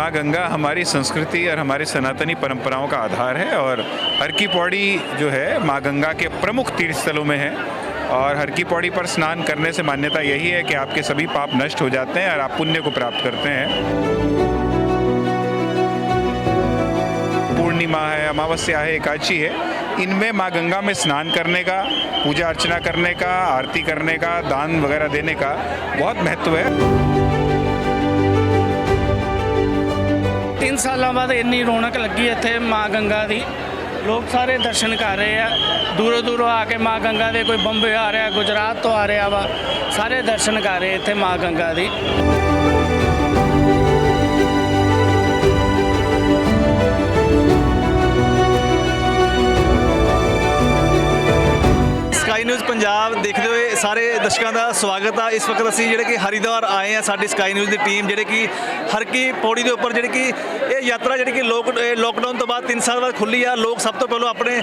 माँ गंगा हमारी संस्कृति और हमारी सनातनी परंपराओं का आधार है और हर की पौड़ी जो है माँ गंगा के प्रमुख तीर्थ स्थलों में है। और हर की पौड़ी पर स्नान करने से मान्यता यही है कि आपके सभी पाप नष्ट हो जाते हैं और आप पुण्य को प्राप्त करते हैं। पूर्णिमा है, अमावस्या है, एकादशी है, इनमें माँ गंगा में स्नान करने का, पूजा अर्चना करने का, आरती करने का, दान वगैरह देने का बहुत महत्व है। 3 सालों बाद इन्नी रौनक लगी इत्थे माँ गंगा दी। लोग सारे दर्शन कर रहे हैं, दूरों दूरों आके माँ गंगा दे, कोई बंबे आ रहा, गुजरात तो आ रहा वा, सारे दर्शन कर रहे इत्थे माँ गंगा दी। स्काई न्यूज़ पंजाब देखते हुए सारे दर्शकों का स्वागत है। इस वक्त असी जिहड़े कि हरिद्वार आए हैं, साडी स्काई न्यूज़ की टीम जिहड़े कि हर की पौड़ी के उपर जिहड़ी कि ये यात्रा जिहड़ी कि लॉकडाउन तो बाद 3 साल बाद खुली है। लोग सब तो पहले अपने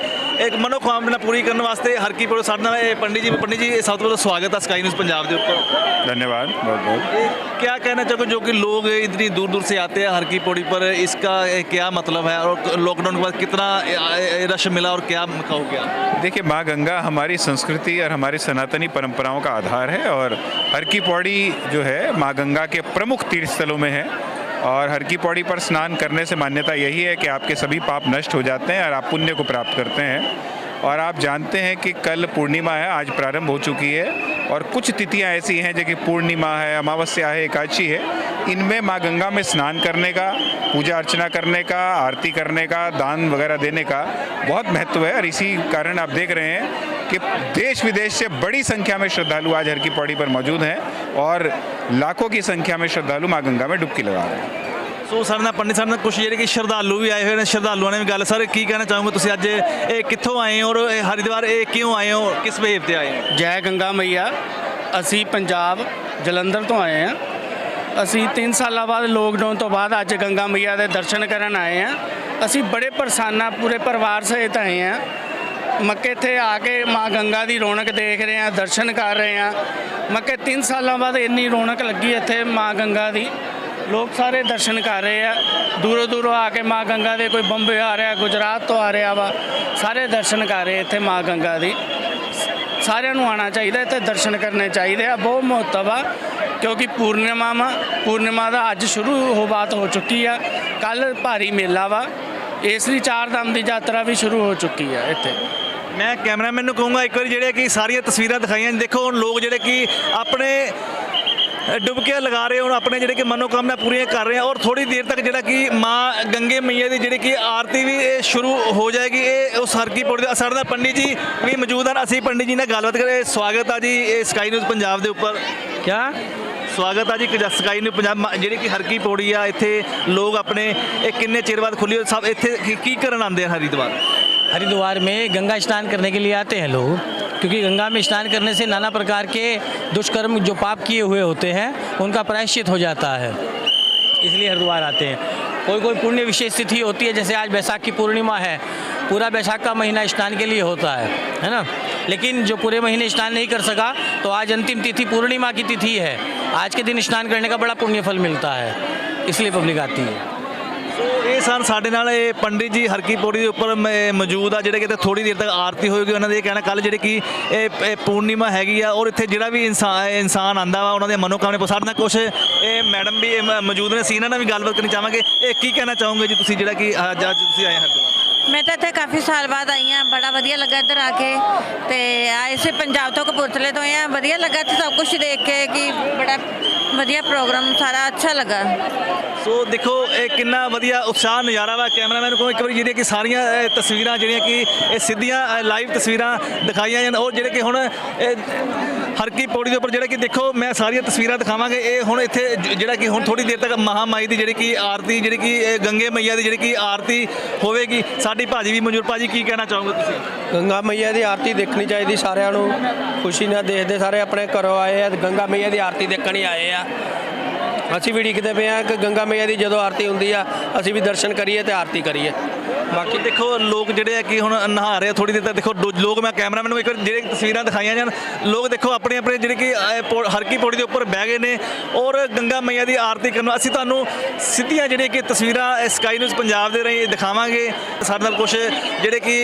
एक मनोकामना पूरी करने वास्ते हर की पौड़ी साडे नाल पंडित जी सब तो पहले स्वागत है स्काई न्यूज़ पंजाब के ऊपर। धन्यवाद बहुत बहुत। क्या कहना चाहोगे जो कि लोग इतनी दूर दूर से आते हैं हर की पौड़ी पर, इसका क्या मतलब है और लॉकडाउन के बाद कितना रश मिला और क्या कहोगे आप? देखिए, माँ गंगा हमारी संस्कृति और हमारी सनातनी परंपराओं का आधार है और हर की पौड़ी जो है माँ गंगा के प्रमुख तीर्थ स्थलों में है। और हर की पौड़ी पर स्नान करने से मान्यता यही है कि आपके सभी पाप नष्ट हो जाते हैं और आप पुण्य को प्राप्त करते हैं। और आप जानते हैं कि कल पूर्णिमा है, आज प्रारंभ हो चुकी है और कुछ तिथियां ऐसी हैं जो कि पूर्णिमा है, अमावस्या है, एकादशी है, इनमें माँ गंगा में स्नान करने का, पूजा अर्चना करने का, आरती करने का, दान वगैरह देने का बहुत महत्व है। और इसी कारण आप देख रहे हैं कि देश विदेश से बड़ी संख्या में श्रद्धालु आज हर की पौड़ी पर मौजूद हैं और लाखों की संख्या में श्रद्धालु माँ गंगा में डुबकी लगा रहे हैं। सो साढ़े नाल पंडित साहब कुछ जिहड़े कि श्रद्धालु भी आए हुए हैं, श्रद्धालुओं ने भी गल, सर की कहना चाहोगे तुसीं अज ये कित्थों आए हो और हरिद्वार ये क्यों आए हो, किस वेव ते आए हो? जय गंगा मैया। असी पंजाब जलंधर तो आए हैं। असी 3 सालों बाद लॉकडाउन तो बाद अज गंगा मैया के दर्शन करन आए हैं। असी बड़े प्रसन्न पूरे परिवार सहित आए हैं। मक्के थे आके माँ गंगा की रौनक देख रहे हैं, दर्शन कर रहे हैं। मक्के 3 सालों बाद इन्नी रौनक लगी इत्थे माँ गंगा की। लोग सारे दर्शन कर रहे हैं, दूरों दूरों आके माँ गंगा दे, कोई बंबे आ रहा, गुजरात तो आ रहा वा, सारे दर्शन कर रहे इत्थे माँ गंगा दी। सारिਆਂ ਨੂੰ आना चाहिए, इत्थे दर्शन करने चाहिए। बहुत महत्व आ क्योंकि पूर्णिमा का अज शुरू बात हो चुकी है, कल भारी मेला वा, इसलिए 4 धाम की यात्रा भी शुरू हो चुकी है इत्थे। मैं कैमरामैन को कहूँगा एक बार जिहड़े कि सारिया तस्वीरां दिखाई, देखो हुण लोग जिहड़े कि अपने डुबकियाँ लगा रहे हैं, अपने जिहड़े कि मनोकामना पूरी कर रहे हैं और थोड़ी देर तक जिहड़ा कि माँ गंगे मैया की जिहड़ी कि आरती भी शुरू हो जाएगी। ये उस हर की पौड़ी साडे नाल पंडित जी भी मौजूद हैं, असीं पंडित जी नाल गलबात करें। स्वागत है जी स्काई न्यूज़ पंजाब के उपर। क्या स्वागत है जी स्काई न्यूज़ पंजाब। जिहड़ी कि हर की पौड़ी आ, इत्थे लोग अपने किन्ने चिर बाद खुली, सब इत्थे की करन आंदे हैं हरिद्वार में गंगा स्नान करने के लिए आते हैं लोग, क्योंकि गंगा में स्नान करने से नाना प्रकार के दुष्कर्म जो पाप किए हुए होते हैं उनका प्रायश्चित हो जाता है, इसलिए हरिद्वार आते हैं। कोई पुण्य विशेष तिथि होती है, जैसे आज बैसाख की पूर्णिमा है, पूरा बैसाख का महीना स्नान के लिए होता है ना। लेकिन जो पूरे महीने स्नान नहीं कर सका तो आज अंतिम तिथि पूर्णिमा की तिथि है, आज के दिन स्नान करने का बड़ा पुण्य फल मिलता है, इसलिए पब्लिक आती है। ये सन साडे नाल पंडित जी हर की पौड़ी के उपर मौजूद आ, जिहड़े कि थोड़ी देर तक आरती होएगी। उन्होंने ये कहना कल जिहड़ी कि पूर्णिमा हैगी आ और इत्थे जिहड़ा भी इंसान आंदा वा उन्होंने मनोकामना साडे नाल कुछ मैडम भी मौजूद ने, सीना नाल भी गलबात करनी चाहांगे। की कहना चाहोगे जी तुसीं जिहड़ा कि अज तुसीं आए हरिद्वार? मैं तो इतने काफ़ी साल बाद आई हाँ, बड़ा वधिया लगा इधर आके। तो आए से पंजाब तो कपूरथले तो हैं, वधिया लगा इत्थे सब कुछ देख के कि बड़ा वधिया प्रोग्राम, सारा अच्छा लगा। सो देखो कितना वधिया उत्साह नज़ारा वा। कैमरामैन को एक बार जिहड़ियां कि सारियां तस्वीरां जिहड़ियां कि सीधियां लाइव तस्वीरां दिखाईयां जान और जिहड़े कि हुण हर की पौड़ी के उपर जिहड़ा कि देखो मैं सारियां तस्वीरां दिखावांगे। ये हुण इत्थे जिहड़ा कि हुण थोड़ी देर तक महामाई की जिहड़ी कि आरती, जिहड़ी कि गंगे मैया की जिहड़ी कि आरती होवेगी। साडी भाजी भी मौजूद। भाजी की कहना चाहोगे तुसीं? गंगा मैया की आरती देखनी चाहिए सारिਆਂ ਨੂੰ, खुशी नाल देखते सारे अपने घरों आए हैं, गंगा मैया की आरती देखण ही आए हैं। ਅਸੀਂ ਵੀ ਉਡੀਕਦੇ ਪਏ ਹਾਂ कि गंगा मैया की जो आरती होंगी आ, असीं भी दर्शन करिए तो आरती करिए। ਬਾਕੀ ਦੇਖੋ ਲੋਕ ਜਿਹੜੇ ਆ ਕਿ ਹੁਣ ਨਹਾ ਰਹੇ ਆ, ਥੋੜੀ ਦੇਰ ਤੱਕ ਦੇਖੋ ਲੋਕ, ਮੈਂ ਕੈਮਰਾਮੈਨ ਨੂੰ ਇੱਕ ਵਾਰ ਜਿਹੜੇ ਤਸਵੀਰਾਂ ਦਿਖਾਈਆਂ ਜਾਣ, ਲੋਕ ਦੇਖੋ ਆਪਣੇ ਆਪਣੇ ਜਿਹੜੇ ਕਿ ਹਰ ਕੀ ਪੌੜੀ ਦੇ ਉੱਪਰ ਬਹਿ ਗਏ ਨੇ ਔਰ ਗੰਗਾ ਮਈਆ ਦੀ ਆਰਤੀ ਕਰਨ। ਅਸੀਂ ਤੁਹਾਨੂੰ ਸਿੱਧੀਆਂ ਜਿਹੜੀਆਂ ਕਿ ਤਸਵੀਰਾਂ ਸਕਾਈ ਨਿਊਜ਼ ਪੰਜਾਬ ਦੇ ਰਾਹੀਂ ਦਿਖਾਵਾਂਗੇ। ਸਾਡੇ ਨਾਲ ਕੁਝ ਜਿਹੜੇ ਕਿ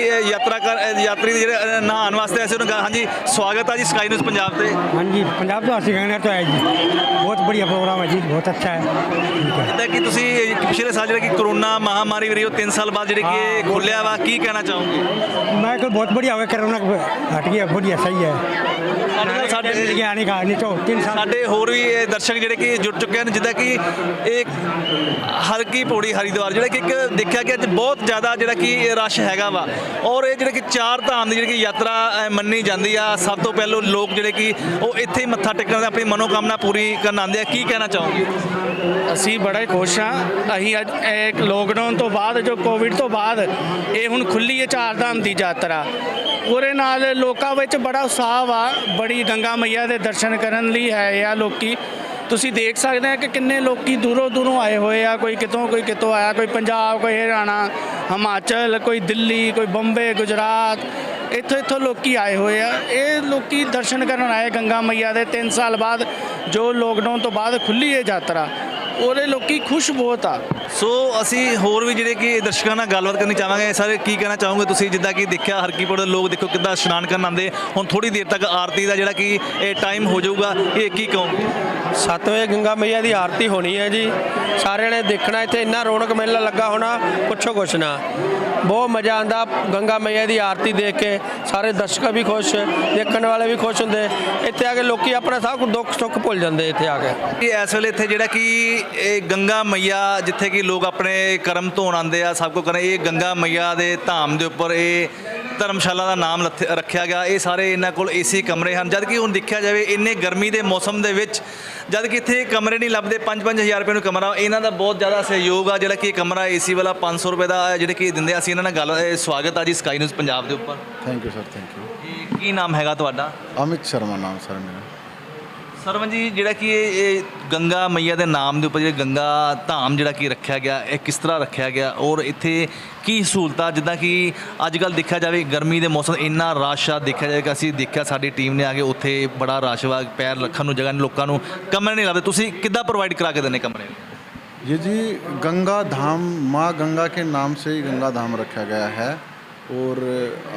ਯਾਤਰੀ ਜਿਹੜੇ ਨਹਾਉਣ ਵਾਸਤੇ ਐਸੇ ਉਹਨਾਂ। ਹਾਂਜੀ, ਸਵਾਗਤ ਹੈ ਜੀ ਸਕਾਈ ਨਿਊਜ਼ ਪੰਜਾਬ ਤੇ। हाँ जी, पंजाब तो ਅਸੀਂ ਗੰਗਾ ਤੋਂ ਆਏ ਜੀ। ਬਹੁਤ बढ़िया प्रोग्राम है जी, बहुत अच्छा है। ਜਿੱਦਾਂ ਕਿ ਤੁਸੀਂ ਪਿਛਲੇ ਸਾਲ ਜਿਹੜਾ ਕਿ ਕਰੋਨਾ ਮਹਾਮਾਰੀ ਰਹੀ, ਉਹ 3 ਸਾਲ ਬਾਅਦ ਜਿਹੜੇ ਕਿ ਇਹ ਖੁੱਲਿਆ ਵਾ, ਕੀ ਕਹਿਣਾ ਚਾਹੋਗੇ? मैं को बहुत बढ़िया हो गया, कोरोना हट गया, बढ़िया सही है। ਸਾਡੇ आने का नहीं तो 3 साल ਸਾਡੇ ਹੋਰ ਵੀ ਦਰਸ਼ਕ ਜਿਹੜੇ ਕਿ ਜੁੜ ਚੁੱਕੇ ਹਨ, ਜਿੱਦਾਂ ਕਿ ਇਹ ਹਰ ਕੀ ਪੌੜੀ ਹਰਿਦੁਆਰ ਜਿਹੜਾ ਕਿ ਇੱਕ ਦੇਖਿਆ ਕਿ ਅੱਜ ਬਹੁਤ ਜ਼ਿਆਦਾ ਜਿਹੜਾ ਕਿ ਰਸ਼ ਹੈਗਾ ਵਾ ਔਰ ਇਹ ਜਿਹੜੇ ਕਿ 4 ਧਾਮ ਦੀ ਜਿਹੜੀ ਕਿ ਯਾਤਰਾ ਮੰਨੀ ਜਾਂਦੀ ਆ। ਸਭ ਤੋਂ ਪਹਿਲਾਂ ਲੋਕ ਜਿਹੜੇ ਕਿ ਉਹ ਇੱਥੇ ਹੀ ਮੱਥਾ ਟੇਕਣ ਆਪਣੀ ਮਨੋਕਾਮਨਾ ਪੂਰੀ ਕਰਨ ਆਉਂਦੇ ਆ। ਕੀ ਕਹਿਣਾ ਚਾਹੋਗੇ? ਅਸੀਂ ਬੜਾ ਹੀ ਖੁਸ਼ ਹਾਂ। ਅਸੀਂ ਅੱਜ ਇੱਕ ਲੋਕਡਾਊਨ ਤੋਂ ਬਾਅਦ, ਜੋ ਕੋਵਿਡ ਤੋਂ ਬਾਅਦ ਇਹ ਹੁਣ ਖੁੱਲੀ ਹੈ 4 ਧਾਮ ਦੀ ਯਾਤਰਾ, ਉਹਦੇ ਨਾਲ ਲੋਕਾਂ ਵਿੱਚ ਬੜਾ ਉਤਸ਼ਾਹ ਵਾ। ਬੜੀ ਗੰਗਾ ਮਈਆ ਦੇ ਦਰਸ਼ਨ ਕਰਨ ਲਈ ਹੈ ਆ ਲੋਕੀ। ਤੁਸੀਂ ਦੇਖ ਸਕਦੇ ਆ ਕਿ ਕਿੰਨੇ ਲੋਕੀ ਦੂਰੋਂ ਦੂਰੋਂ ਆਏ ਹੋਏ ਆ, ਕੋਈ ਕਿਤੋਂ ਆਇਆ, ਕੋਈ ਪੰਜਾਬ, ਕੋਈ ਹਰਿਆਣਾ, ਹਿਮਾਚਲ, ਕੋਈ ਦਿੱਲੀ, ਕੋਈ ਬੰਬੇ, ਗੁਜਰਾਤ, ਇੱਥੋਂ ਲੋਕੀ ਆਏ ਹੋਏ ਆ। ਇਹ ਲੋਕੀ ਦਰਸ਼ਨ ਕਰਨ ਆਏ ਗੰਗਾ ਮਈਆ ਦੇ 3 ਸਾਲ ਬਾਅਦ, ਜੋ ਲੋਕਡਾਊਨ ਤੋਂ ਬਾਅਦ ਖੁੱਲੀ ਹੈ ਯਾਤਰਾ। ਉਹਦੇ ਲੋਕੀ ਖੁਸ਼ ਬਹੁਤ ਆ। ਸੋ ਅਸੀਂ ਹੋਰ ਵੀ ਜਿਹੜੇ ਕਿ ਦਰਸ਼ਕਾਂ ਨਾਲ ਗੱਲਬਾਤ ਕਰਨੀ ਚਾਹਾਂਗੇ। ਸਾਰੇ ਕੀ ਕਹਿਣਾ ਚਾਹੋਗੇ ਤੁਸੀਂ? ਜਿੱਦਾਂ ਕਿ ਦੇਖਿਆ ਹਰ ਕੀ ਪੌੜੀ ਦੇ ਲੋਕ ਦੇਖੋ ਕਿੱਦਾਂ ਇਸ਼ਨਾਨ ਕਰਨ ਆਉਂਦੇ। ਹੁਣ ਥੋੜੀ ਦੇਰ ਤੱਕ ਆਰਤੀ ਦਾ ਜਿਹੜਾ ਕਿ ਇਹ ਟਾਈਮ ਹੋ ਜਾਊਗਾ, ਇਹ ਕੀ ਕਹੋਗੇ? 7 ਵਜੇ ਗੰਗਾ ਮਈਆ ਦੀ ਆਰਤੀ ਹੋਣੀ ਹੈ ਜੀ। ਸਾਰਿਆਂ ਨੇ ਦੇਖਣਾ, ਇੱਥੇ ਇੰਨਾ ਰੌਣਕ ਮੇਲਾ ਲੱਗਾ ਹੋਣਾ, ਪੁੱਛੋ ਕੁਛ ਨਾ। ਬਹੁਤ ਮਜ਼ਾ ਆਉਂਦਾ ਗੰਗਾ ਮਈਆ ਦੀ ਆਰਤੀ ਦੇਖ ਕੇ। ਸਾਰੇ ਦਰਸ਼ਕ ਵੀ ਖੁਸ਼, ਦੇਖਣ ਵਾਲੇ ਵੀ ਖੁਸ਼ ਹੁੰਦੇ। ਇੱਥੇ ਆ ਕੇ ਲੋਕੀ ਆਪਣਾ ਸਭ ਕੁਝ ਦੁੱਖ ਸੁੱਖ ਭੁੱਲ ਜਾਂਦੇ ਇੱਥੇ ਆ ਕੇ। ਇਸ ਵੇਲੇ ਇੱਥੇ ਜਿਹੜਾ ਕਿ ਇਹ ਗੰਗਾ ਮਈਆ, ਜਿੱਥੇ ਕਿ ਲੋਕ ਆਪਣੇ ਕਰਮ ਧੋਣ ਆਉਂਦੇ ਆ, ਸਭ ਕੁਝ ਕਰਨ, ਇਹ ਗੰਗਾ ਮਈਆ ਦੇ ਧਾਮ ਦੇ ਉੱਪਰ ਇਹ ਧਰਮਸ਼ਾਲਾ ਦਾ ਨਾਮ ਰੱਖਿਆ ਗਿਆ। ਇਹ ਸਾਰੇ ਇਹਨਾਂ ਕੋਲ ਏਸੀ ਕਮਰੇ ਹਨ। ਜਦ ਕਿ ਹੁਣ ਦੇਖਿਆ ਜਾਵੇ ਇੰਨੇ ਗਰਮੀ ਦੇ ਮੌਸਮ ਦੇ ਵਿੱਚ ਜਦ ਕਿ ਇੱਥੇ ਕਮਰੇ ਨਹੀਂ ਲੱਭਦੇ, 5-5 ਹਜ਼ਾਰ ਰੁਪਏ ਨੂੰ ਕਮਰਾ। ਇਹਨਾਂ ਦਾ ਬਹੁਤ ਜ਼ਿਆਦਾ ਸਹਿਯੋਗ ਆ, ਜਿਹੜਾ ਕਿ ਕਮਰਾ ਏਸੀ ਵਾਲਾ 500 ਰੁਪਏ ਦਾ ਜਿਹੜੇ ਕਿ ਦਿੰਦੇ ਆ। ਅਸੀਂ ਇਹਨਾਂ ਨਾਲ ਗੱਲ, ਸਵਾਗਤ ਆ ਜੀ ਸਕਾਈ ਨਿਊਜ਼ ਪੰਜਾਬ ਦੇ ਉੱਪਰ। Thank you sir, thank you. ਕੀ ਨਾਮ ਹੈਗਾ ਤੁਹਾਡਾ? अमित शर्मा नाम सर मेरा। ਸਰਵਨ ਜੀ, ਜਿਹੜਾ ਕਿ ਇਹ ਗੰਗਾ ਮਈਆ ਦੇ ਨਾਮ ਦੇ ਉੱਪਰ ਜਿਹੜਾ ਗੰਗਾ ਧਾਮ ਜਿਹੜਾ ਕਿ ਰੱਖਿਆ ਗਿਆ, ਇਹ ਕਿਸ ਤਰ੍ਹਾਂ ਰੱਖਿਆ ਗਿਆ ਔਰ ਇੱਥੇ ਕੀ ਸਹੂਲਤਾਂ? ਜਿੱਦਾਂ ਕਿ ਅੱਜ ਕੱਲ੍ਹ ਦੇਖਿਆ ਜਾਵੇ ਗਰਮੀ ਦੇ ਮੌਸਮ ਇੰਨਾ ਰਸ਼ ਆ, ਦੇਖਿਆ ਜਾਵੇ ਕਿ ਅਸੀਂ ਦੇਖਿਆ ਸਾਡੀ ਟੀਮ ਨੇ ਆ ਕੇ ਉੱਥੇ ਬੜਾ ਰਸ਼ ਵਾ, ਪੈਰ ਰੱਖਣ ਨੂੰ ਜਗ੍ਹਾ ਨਹੀਂ, ਲੋਕਾਂ ਨੂੰ ਕਮਰੇ ਨਹੀਂ ਲੱਭਦੇ। ਤੁਸੀਂ ਕਿੱਦਾਂ ਪ੍ਰੋਵਾਈਡ ਕਰਾ ਕੇ ਦਿੰਦੇ ਕਮਰੇ? ये जी गंगा धाम, माँ गंगा के नाम से ही गंगा धाम रखा गया है और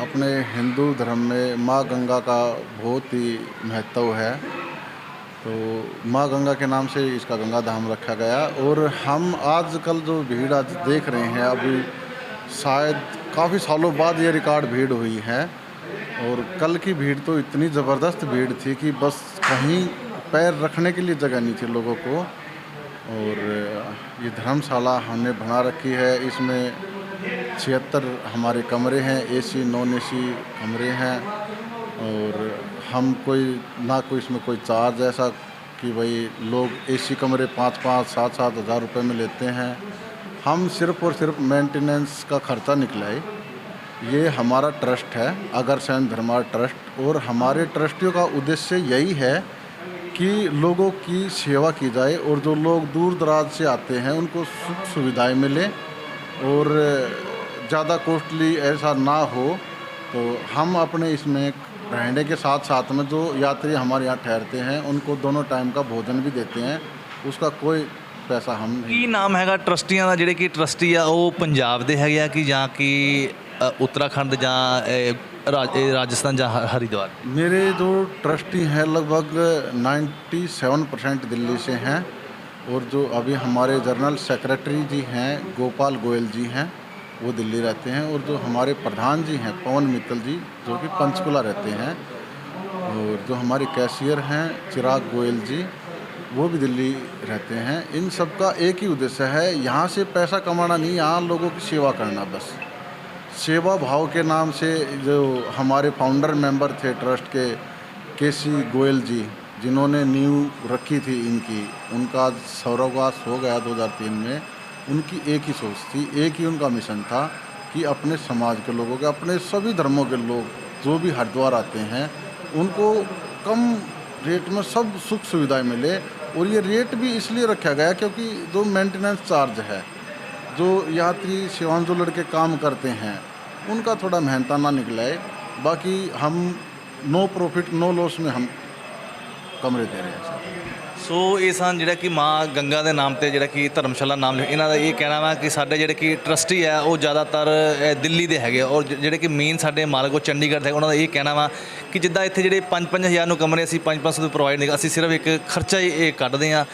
अपने हिंदू धर्म में माँ गंगा का बहुत ही महत्व है। तो माँ गंगा के नाम से इसका गंगा धाम रखा गया। और हम आजकल जो भीड़ आज देख रहे हैं, अभी शायद काफ़ी सालों बाद ये रिकॉर्ड भीड़ हुई है। और कल की भीड़ तो इतनी ज़बरदस्त भीड़ थी कि बस कहीं पैर रखने के लिए जगह नहीं थी लोगों को। और ये धर्मशाला हमने बना रखी है, इसमें 76 हमारे कमरे हैं, एसी नॉन एसी कमरे हैं। और हम कोई इसमें कोई चार्ज ऐसा कि भाई लोग एसी कमरे 5-5, 7-7 हज़ार रुपये में लेते हैं। हम सिर्फ़ और सिर्फ मेंटेनेंस का खर्चा निकलाए। ये हमारा ट्रस्ट है, अग्रसेन धर्मार्थ ट्रस्ट। और हमारे ट्रस्टियों का उद्देश्य यही है कि लोगों की सेवा की जाए और जो लोग दूर दराज से आते हैं उनको सुख सुविधाएं मिले और ज़्यादा कॉस्टली ऐसा ना हो। तो हम अपने इसमें रहने के साथ साथ में जो यात्री हमारे यहाँ ठहरते हैं उनको दोनों टाइम का भोजन भी देते हैं, उसका कोई पैसा हम नहीं। ਕੀ ਨਾਮ ਹੈਗਾ ਟਰਸਟੀਆਂ ਦਾ? ਜਿਹੜੇ ਕਿ ਟਰਸਟੀ ਆ ਉਹ ਪੰਜਾਬ ਦੇ ਹੈਗੇ ਆ ਕਿ ਜਾਂ ਕਿ उत्तराखंड ਜਾਂ राजस्थान ਜਾਂ हरिद्वार? मेरे जो ट्रस्टी हैं लगभग 97% दिल्ली से हैं। और जो अभी हमारे जनरल सेक्रेटरी जी हैं गोपाल गोयल जी हैं, वो दिल्ली रहते हैं। और जो हमारे प्रधान जी हैं पवन मित्तल जी, जो कि पंचकुला रहते हैं। और जो हमारे कैशियर हैं चिराग गोयल जी, वो भी दिल्ली रहते हैं। इन सब का एक ही उद्देश्य है, यहाँ से पैसा कमाना नहीं, यहाँ लोगों की सेवा करना बस। सेवा भाव के नाम से जो हमारे फाउंडर मेंबर थे ट्रस्ट के केसी गोयल जी, जिन्होंने नींव रखी थी इनकी, उनका स्वर्गवास हो गया 2003 में। उनकी एक ही सोच थी, एक ही उनका मिशन था कि अपने समाज के लोगों के, अपने सभी धर्मों के लोग जो भी हरिद्वार आते हैं उनको कम रेट में सब सुख सुविधाएं मिले। और ये रेट भी इसलिए रखा गया क्योंकि जो मेंटेनेंस चार्ज है जो यात्री शिवांजो लड़के काम करते हैं उनका थोड़ा मेहनताना निकला है। बाकी हम नो प्रॉफिट नो लॉस में हम कमरे दे रहे हैं सर। ਸੋ ਇਹ ਸਨ ਜਿਹੜਾ ਕਿ ਮਾਂ ਗੰਗਾ ਦੇ ਨਾਮ ਤੇ ਜਿਹੜਾ ਕਿ ਧਰਮਸ਼ਾਲਾ ਨਾਮ ਲਿਖਿਆ। ਇਹਨਾਂ ਦਾ ਇਹ ਕਹਿਣਾ ਵਾ ਕਿ ਸਾਡੇ ਜਿਹੜੇ ਕਿ ਟਰਸਟੀ ਹੈ ਉਹ ਜ਼ਿਆਦਾਤਰ ਦਿੱਲੀ ਦੇ ਹੈਗੇ ਔਰ ਜਿਹੜੇ ਕਿ ਮੇਨ ਸਾਡੇ ਮਾਲਕ ਉਹ ਚੰਡੀਗੜ੍ਹ ਦੇ। ਉਹਨਾਂ ਦਾ ਇਹ ਕਹਿਣਾ ਵਾ ਕਿ ਜਿੱਦਾਂ ਇੱਥੇ ਜਿਹੜੇ 5-5 ਹਜ਼ਾਰ ਨੂੰ ਕਮਰੇ ਅਸੀਂ 500 ਦੇ ਪ੍ਰੋਵਾਈਡ ਨਹੀਂ, ਅਸੀਂ ਸਿਰਫ ਇੱਕ ਖਰਚਾ ਹੀ ਇਹ ਕੱਢਦੇ ਹਾਂ।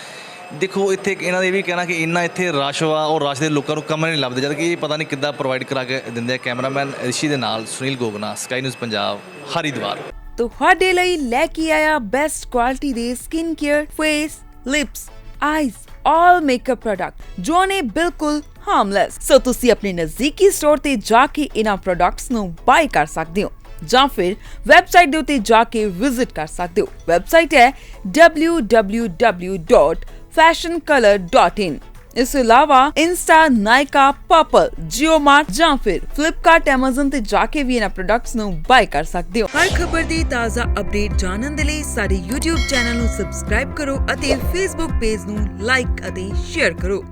ਦੇਖੋ ਇੱਥੇ ਇਹਨਾਂ ਦਾ ਇਹ ਵੀ ਕਹਿਣਾ ਕਿ ਇੰਨਾ ਇੱਥੇ ਰਸ਼ ਵਾ ਔਰ ਰਸ਼ ਦੇ ਲੋਕਾਂ ਨੂੰ ਕਮਰੇ ਨਹੀਂ ਲੱਭਦੇ, ਜਦ ਕਿ ਇਹ ਪਤਾ ਨਹੀਂ ਕਿੱਦਾਂ ਪ੍ਰੋਵਾਈਡ ਕਰਾ ਕੇ ਦਿੰਦੇ ਆ। ਕੈਮਰਾਮੈਨ ਰਿਸ਼ੀ ਦੇ ਨਾਲ ਸੁਨੀਲ ਗੋਗਨਾ, ਸਕਾਈ ਨਿਊਜ਼ ਪੰਜਾਬ, ਹਰਿਦੁਆਰ। ਤੁਹਾਡੇ ਲਈ ਲੈ ਕੇ ਆਇਆ ਬੈਸਟ ਕੁਆਲਿਟੀ ਦੇ skin care, face, lips, eyes, all makeup product ਜੋ ਨੇ ਬਿਲਕੁਲ ਹਾਰਮਲੈਸ। ਸੋ ਤੁਸੀਂ ਆਪਣੇ ਨਜ਼ਦੀਕੀ ਸਟੋਰ ਤੇ ਜਾ ਕੇ ਇਹਨਾਂ ਪ੍ਰੋਡਕਟਸ ਨੂੰ ਬਾਈ ਕਰ ਸਕਦੇ ਹੋ ਜਾਂ ਫਿਰ ਵੈਬਸਾਈਟ ਦੇ ਉੱਤੇ ਜਾ ਕੇ ਵਿਜ਼ਿਟ ਕਰ ਸਕਦੇ ਹੋ। ਵੈਬਸਾਈਟ ਹੈ www.fashioncolor.in। ਇਸ ਤੋਂ ਇਲਾਵਾ ਇੰਸਟਾ, ਨਾਇਕਾ, ਪਰਪਲ, ਜੀਓ ਮਾਰਟ ਜਾਂ ਫਿਰ ਫਲਿੱਪਕਾਰਟ, ਐਮਾਜ਼ਨ ਤੇ ਜਾ ਕੇ ਵੀ ਇਹਨਾਂ ਪ੍ਰੋਡਕਟਸ ਨੂੰ ਬਾਈ ਕਰ ਸਕਦੇ ਹੋ। ਹਰ ਖਬਰ ਦੀ ਤਾਜ਼ਾ ਅਪਡੇਟ ਜਾਣਨ ਦੇ ਲਈ ਸਾਡੇ YouTube ਚੈਨਲ ਨੂੰ ਸਬਸਕ੍ਰਾਈਬ ਕਰੋ ਅਤੇ Facebook ਪੇਜ ਨੂੰ ਲਾਈਕ ਅਤੇ ਸ਼ੇਅਰ ਕਰੋ।